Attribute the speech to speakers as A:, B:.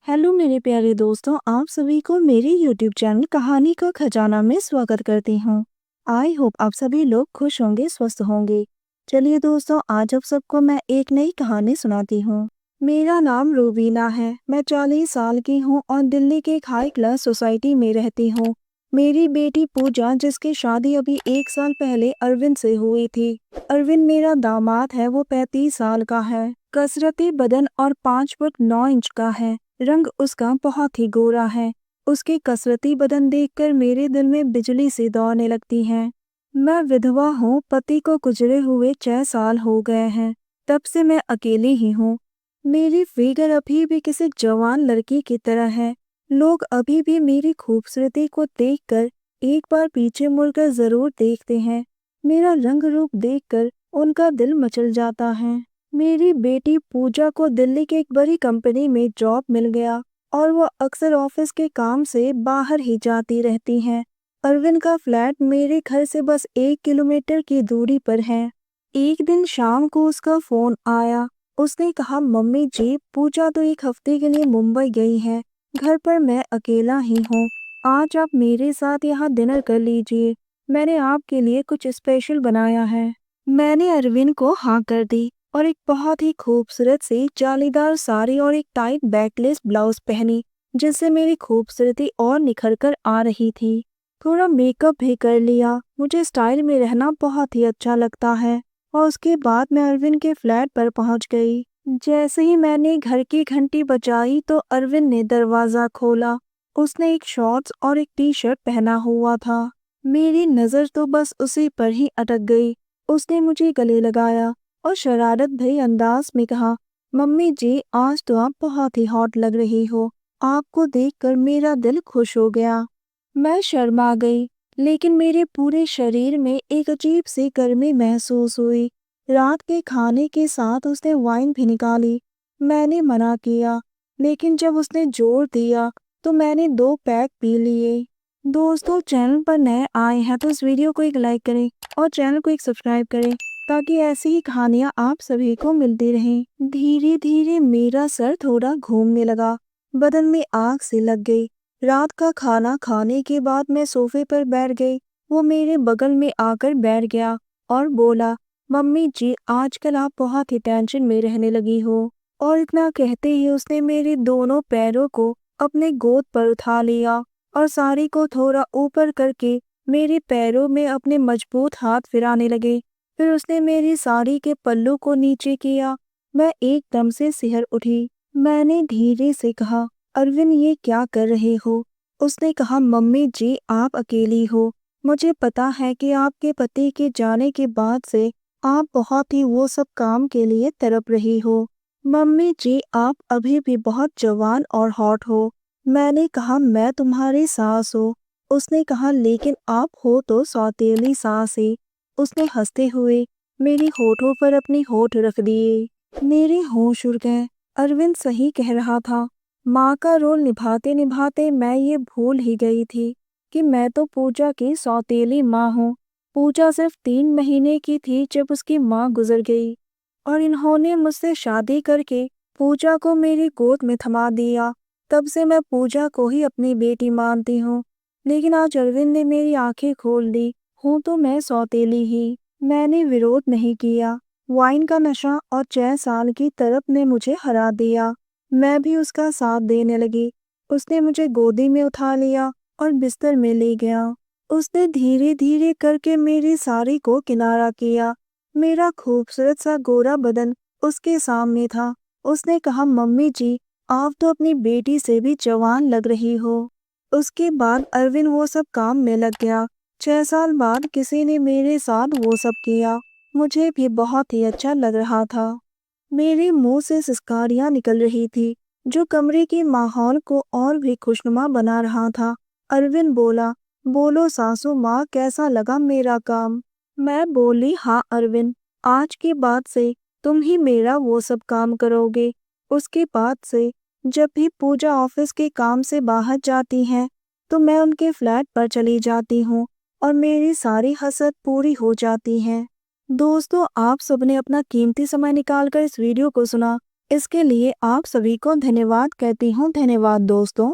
A: Hello मेरे प्यारे दोस्तों, आप सभी को मेरे यूट्यूब चैनल कहानी का खजाना में स्वागत करती हूँ। आई होप आप सभी लोग खुश होंगे, स्वस्थ होंगे। चलिए दोस्तों, आज आप सबको मैं एक नई कहानी सुनाती हूँ। मेरा नाम रूबीना है। मैं 40 साल की हूँ और दिल्ली के एक हाई क्लास सोसाइटी में रहती हूँ। मेरी बेटी पूजा, जिसकी शादी अभी 1 साल पहले अरविंद से हुई थी। अरविंद मेरा दामाद है। वो 35 साल का है, कसरती बदन और 5 फुट 9 इंच का है। रंग उसका बहुत ही गोरा है। उसके कसरती बदन देखकर मेरे दिल में बिजली सी दौड़ने लगती है। मैं विधवा हूँ। पति को गुजरे हुए 6 साल हो गए हैं। तब से मैं अकेली ही हूँ। मेरी फिगर अभी भी किसी जवान लड़की की तरह है। लोग अभी भी मेरी खूबसूरती को देखकर एक बार पीछे मुड़कर जरूर देखते हैं। मेरा रंग रूप देखकर उनका दिल मचल जाता है। मेरी बेटी पूजा को दिल्ली की एक बड़ी कंपनी में जॉब मिल गया और वो अक्सर ऑफिस के काम से बाहर ही जाती रहती हैं। अरविंद का फ्लैट मेरे घर से बस 1 किलोमीटर की दूरी पर है। एक दिन शाम को उसका फोन आया। उसने कहा, मम्मी जी, पूजा तो 1 हफ्ते के लिए मुंबई गई है। घर पर मैं अकेला ही हूँ। आज आप मेरे साथ यहाँ डिनर कर लीजिए। मैंने आपके लिए कुछ स्पेशल बनाया है। मैंने अरविंद को हाँ कर दी और एक बहुत ही खूबसूरत सी जालीदार साड़ी और एक टाइट बैकलेस ब्लाउज पहनी, जिससे मेरी खूबसूरती और निखर कर आ रही थी। थोड़ा मेकअप भी कर लिया। मुझे स्टाइल में रहना बहुत ही अच्छा लगता है। और उसके बाद मैं अरविंद के फ्लैट पर पहुंच गई। जैसे ही मैंने घर की घंटी बजाई तो अरविंद ने दरवाजा खोला। उसने एक शॉर्ट्स और एक टी शर्ट पहना हुआ था। मेरी नजर तो बस उसी पर ही अटक गई। उसने मुझे गले लगाया और शरारत भरे अंदाज में कहा, मम्मी जी, आज तो आप बहुत ही हॉट लग रही हो। आपको देखकर मेरा दिल खुश हो गया। मैं शर्मा गई, लेकिन मेरे पूरे शरीर में एक अजीब सी गर्मी महसूस हुई। रात के खाने के साथ उसने वाइन भी निकाली। मैंने मना किया, लेकिन जब उसने जोर दिया तो मैंने 2 पैक पी लिए। दोस्तों, चैनल पर नए आए हैं तो इस वीडियो को एक लाइक करें और चैनल को एक सब्सक्राइब करें, ताकि ऐसी ही कहानियां आप सभी को मिलती रहें। धीरे धीरे मेरा सर थोड़ा घूमने लगा। बदन में आग सी लग गई। रात का खाना खाने के बाद मैं सोफे पर बैठ गई। वो मेरे बगल में आकर बैठ गया और बोला, मम्मी जी, आजकल आप बहुत ही टेंशन में रहने लगी हो। और इतना कहते ही उसने मेरे दोनों पैरों को अपने गोद पर उठा लिया और साड़ी को थोड़ा ऊपर करके मेरे पैरों में अपने मजबूत हाथ फिराने लगे। फिर उसने मेरी साड़ी के पल्लू को नीचे किया। मैं एकदम से सिहर उठी। मैंने धीरे से कहा, अरविंद, ये क्या कर रहे हो? उसने कहा, मम्मी जी, आप अकेली हो। मुझे पता है कि आपके पति के जाने के बाद से आप बहुत ही वो सब काम के लिए तड़प रही हो। मम्मी जी, आप अभी भी बहुत जवान और हॉट हो। मैंने कहा, मैं तुम्हारी सास हूँ। उसने कहा, लेकिन आप हो तो सौतेली सास ही। उसने हंसते हुए मेरी होठों पर अपनी होठ रख दिए। मेरे होश उड़ गए। अरविंद सही कह रहा था। माँ का रोल निभाते निभाते मैं ये भूल ही गई थी कि मैं तो पूजा की सौतेली माँ हूँ। पूजा सिर्फ 3 महीने की थी जब उसकी माँ गुजर गई और इन्होंने मुझसे शादी करके पूजा को मेरी गोद में थमा दिया। तब से मैं पूजा को ही अपनी बेटी मानती हूँ। लेकिन आज अरविंद ने मेरी आंखें खोल दी। हूँ तो मैं सौतेली ही। मैंने विरोध नहीं किया। वाइन का नशा और 6 साल की तड़प ने मुझे हरा दिया। मैं भी उसका साथ देने लगी। उसने मुझे गोदी में उठा लिया और बिस्तर में ले गया। उसने धीरे धीरे करके मेरी साड़ी को किनारा किया। मेरा खूबसूरत सा गोरा बदन उसके सामने था। उसने कहा, मम्मी जी, आप तो अपनी बेटी से भी जवान लग रही हो। उसके बाद अरविंद वो सब काम में लग गया। 6 साल बाद किसी ने मेरे साथ वो सब किया। मुझे भी बहुत ही अच्छा लग रहा था। मेरे मुंह से सिसकारियां निकल रही थी, जो कमरे के माहौल को और भी खुशनुमा बना रहा था। अरविंद बोला, बोलो सासू माँ, कैसा लगा मेरा काम? मैं बोली, हाँ अरविंद, आज के बाद से तुम ही मेरा वो सब काम करोगे। उसके बाद से जब भी पूजा ऑफिस के काम से बाहर जाती हैं, तो मैं उनके फ्लैट पर चली जाती हूँ और मेरी सारी हसरत पूरी हो जाती है। दोस्तों, आप सबने अपना कीमती समय निकालकर इस वीडियो को सुना। इसके लिए आप सभी को धन्यवाद कहती हूँ। धन्यवाद दोस्तों।